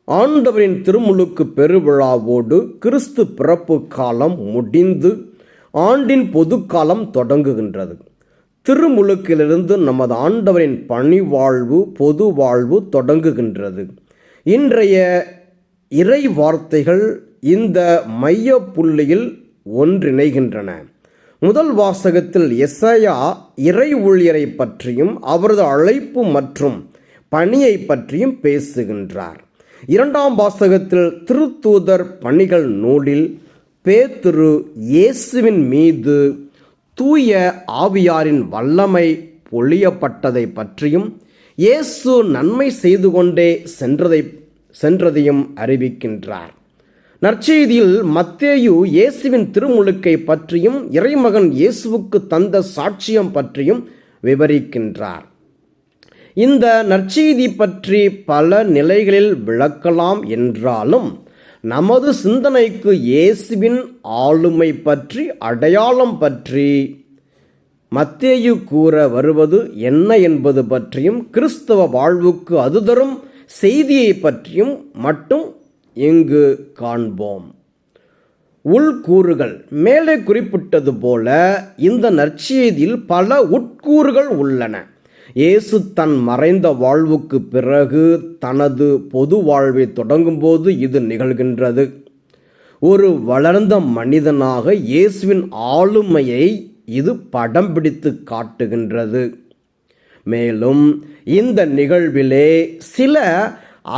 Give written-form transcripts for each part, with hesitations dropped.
ஆண்டவரின் திருமுழுக்கு பெருவிழாவோடு கிறிஸ்து பிறப்பு காலம் முடிந்து ஆண்டின் பொது காலம் தொடங்குகின்றது. திருமுழுக்கிலிருந்து நமது ஆண்டவரின் பணிவாழ்வு பொது வாழ்வு தொடங்குகின்றது. இன்றைய இறை வார்த்தைகள் இந்த மைய புள்ளியில் ஒன்றிணைகின்றன. முதல் வாசகத்தில் எசாயா இறை ஊழியரை பற்றியும் அவரது அழைப்பு மற்றும் பணியை பற்றியும் பேசுகின்றார். இரண்டாம் வாசகத்தில் திருத்தூதர் பணிகள் நூலில் பேதுரு இயேசுவின் மீது தூய ஆவியாரின் வல்லமை பொழியப்பட்டதை பற்றியும் இயேசு நன்மை செய்து கொண்டே சென்றதையும் அறிவிக்கின்றார். நற்செய்தியில் மத்தேயு இயேசுவின் திருமுழுக்கை பற்றியும் இறைமகன் இயேசுவுக்கு தந்த சாட்சியம் பற்றியும் விவரிக்கின்றார். இந்த நற்செய்தி பற்றி பல நிலைகளில் விளக்கலாம் என்றாலும் நமது சிந்தனைக்கு இயேசுவின் ஆளுமை பற்றி அடையாளம் பற்றி மத்தேயு கூற வருவது என்ன என்பது பற்றியும் கிறிஸ்தவ வாழ்வுக்கு அது தரும் செய்தியை பற்றியும் மட்டும் இங்கு காண்போம். உள்கூறுகள். மேலே குறிப்பிட்டது போல இந்த நற்செய்தியில் பல உட்கூறுகள் உள்ளன. இயேசு தன் மறைந்த வாழ்வுக்கு பிறகு தனது பொது வாழ்வை தொடங்கும்போது இது நிகழ்கின்றது. ஒரு வளர்ந்த மனிதனாக இயேசுவின் ஆளுமையை இது படம் பிடித்து காட்டுகின்றது. மேலும் இந்த நிகழ்விலே சில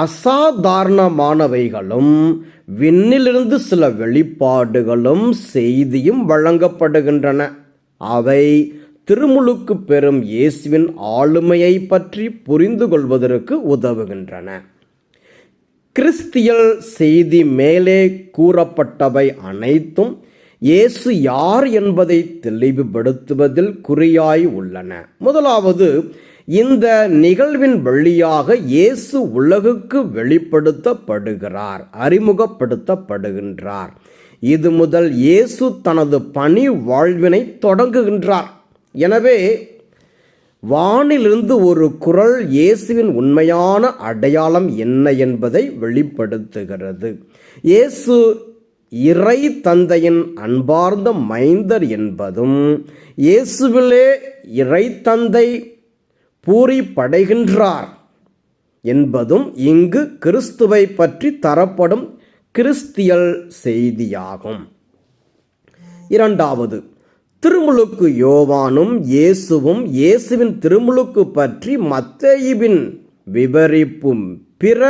அசாதாரணமானவைகளும் விண்ணிலிருந்து சில வெளிப்பாடுகளும் செய்தியும் வழங்கப்படுகின்றன. அவை திருமுழுக்கு பெறும் இயேசுவின் ஆளுமையை பற்றி புரிந்து கொள்வதற்கு உதவுகின்றன. கிறிஸ்தியல் செய்தி மேலே கூறப்பட்டவை அனைத்தும் இயேசு யார் என்பதை தெளிவுபடுத்துவதில் குறியாய் உள்ளன. முதலாவது, இந்த நிகழ்வின் வழியாக இயேசு உலகுக்கு வெளிப்படுத்தப்படுகிறார், அறிமுகப்படுத்தப்படுகின்றார். இது முதல் இயேசு தனது பணி வாழ்வினை தொடங்குகின்றார். எனவே வானிலிருந்து ஒரு குரல் இயேசுவின் உண்மையான அடையாளம் என்ன என்பதை வெளிப்படுத்துகிறது. இயேசு இறை தந்தையின் அன்பார்ந்த மைந்தர் என்பதும் இயேசுவிலே இறை தந்தை பூரிப்படைகின்றார் என்பதும் இங்கு கிறிஸ்துவை பற்றி தரப்படும் கிறிஸ்தியல் செய்தியாகும். இரண்டாவது, திருமுழுக்கு யோவானும் இயேசுவும் இயேசுவின் திருமுழுக்கு பற்றி மத்தேயுவின் விவரிப்பும் பிற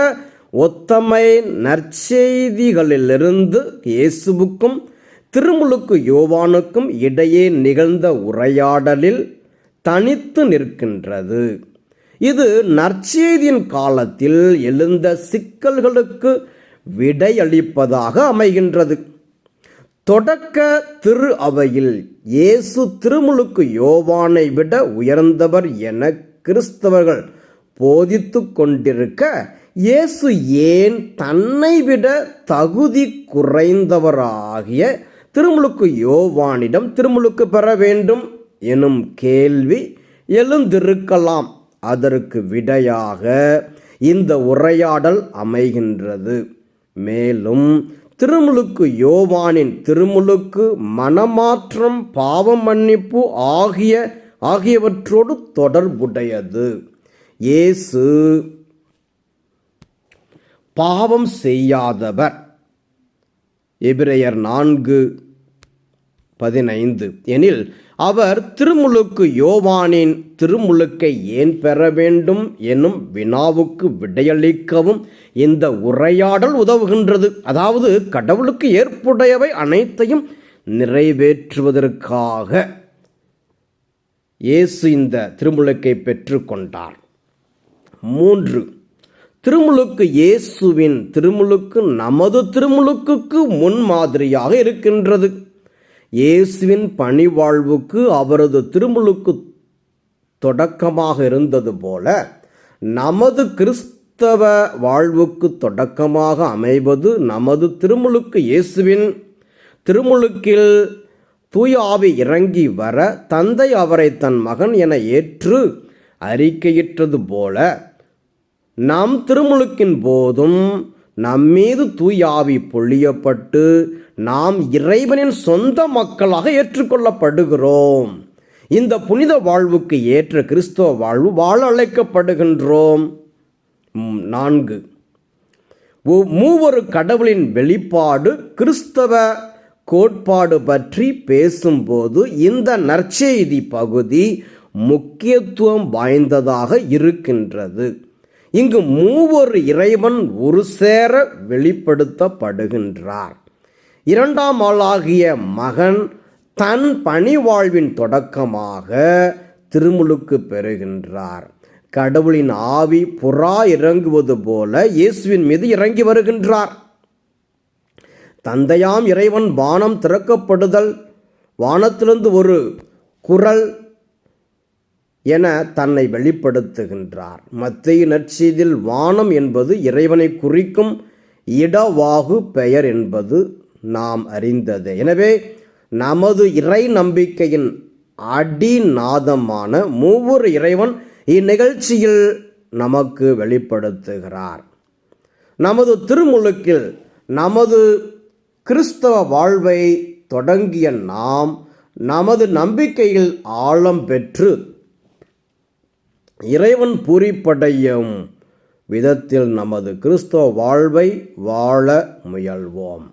ஒத்தமை நற்செய்திகளிலிருந்து இயேசுவுக்கும் திருமுழுக்கு யோவானுக்கும் இடையே நிகழ்ந்த உரையாடலில் தனித்து நிற்கின்றது. இது நற்செய்தியின் காலத்தில் எழுந்த சிக்கல்களுக்கு விடையளிப்பதாக அமைகின்றது. தொடக்க திரு அவையில் இயேசு திருமுழுக்கு யோவானை விட உயர்ந்தவர் என கிறிஸ்தவர்கள் போதித்து கொண்டிருக்க, இயேசு ஏன் தன்னை விட தகுதி குறைந்தவராகிய திருமுழுக்கு யோவானிடம் திருமுழுக்கு பெற வேண்டும் எனும் கேள்வி எழுந்திருக்கலாம். அதற்கு விடையாக இந்த உரையாடல் அமைகின்றது. மேலும் திருமுழுக்கு யோவானின் திருமுழுக்கு மனமாற்றம், பாவ மன்னிப்பு ஆகியவற்றோடு தொடர்புடையது. இயேசு பாவம் செய்யாதவர். எபிரேயர் 4:15 எனில் அவர் திருமுழுக்கு யோவானின் திருமுழுக்கை ஏன் பெற வேண்டும் எனும் வினாவுக்கு விடையளிக்கவும் இந்த உரையாடல் உதவுகின்றது. அதாவது கடவுளுக்கு ஏற்புடையவை அனைத்தையும் நிறைவேற்றுவதற்காக இயேசு இந்த திருமுழுக்கை பெற்றுக்கொண்டார். 3, திருமுழுக்கு இயேசுவின் திருமுழுக்கு நமது திருமுழுக்குக்கு முன்மாதிரியாக இருக்கின்றது. இயேசுவின் பணிவாழ்வுக்கு அவரது திருமுழுக்கு தொடக்கமாக இருந்தது போல நமது கிறிஸ்தவ வாழ்வுக்கு தொடக்கமாக அமைவது நமது திருமுழுக்கு. இயேசுவின் திருமுழுக்கில் தூய ஆவி இறங்கி வர தந்தை அவரை தன் மகன் என ஏற்று அறிக்கையிட்டது போல நம் திருமுழுக்கின் போதும் நம்மீது தூய ஆவி பொழியப்பட்டு நாம் இறைவனின் சொந்த மக்களாக ஏற்றுக்கொள்ளப்படுகிறோம். இந்த புனித வாழ்வுக்கு ஏற்ற கிறிஸ்தவ வாழ்வு வாழ அழைக்கப்படுகின்றோம். 4. மூவொரு கடவுளின் வெளிப்பாடு கிறிஸ்தவ கோட்பாடு பற்றி பேசும்போது இந்த நற்செய்தி பகுதி முக்கியத்துவம் வாய்ந்ததாக இருக்கின்றது. இங்கு மூவொரு இறைவன் ஒரு சேர வெளிப்படுத்தப்படுகின்றார். இரண்டாம் ஆளாகிய மகன் தன் பணிவாழ்வின் தொடக்கமாக திருமுழுக்கு பெறுகின்றார். கடவுளின் ஆவி புறா இறங்குவது போல இயேசுவின் மீது இறங்கி வருகின்றார். தந்தையாம் இறைவன் வானம் திறக்கப்படுதல், வானத்திலிருந்து ஒரு குரல் என தன்னை வெளிப்படுத்துகின்றார். மத்தேயு நற்செய்தியில் வானம் என்பது இறைவனை குறிக்கும் இடவாகு பெயர் என்பது நாம் அறிந்தது. எனவே நமது இறை நம்பிக்கையின் அடிநாதமான மூவொரு இறைவன் இந்நிகழ்ச்சியில் நமக்கு வெளிப்படுத்துகிறார். நமது திருமுழுக்கில் நமது கிறிஸ்தவ வாழ்வை தொடங்கிய நாம் நமது நம்பிக்கையில் ஆழம் பெற்று இறைவன் பூரிப்படையும் விதத்தில் நமது கிறிஸ்தவ வாழ்வை வாழ முயல்வோம்.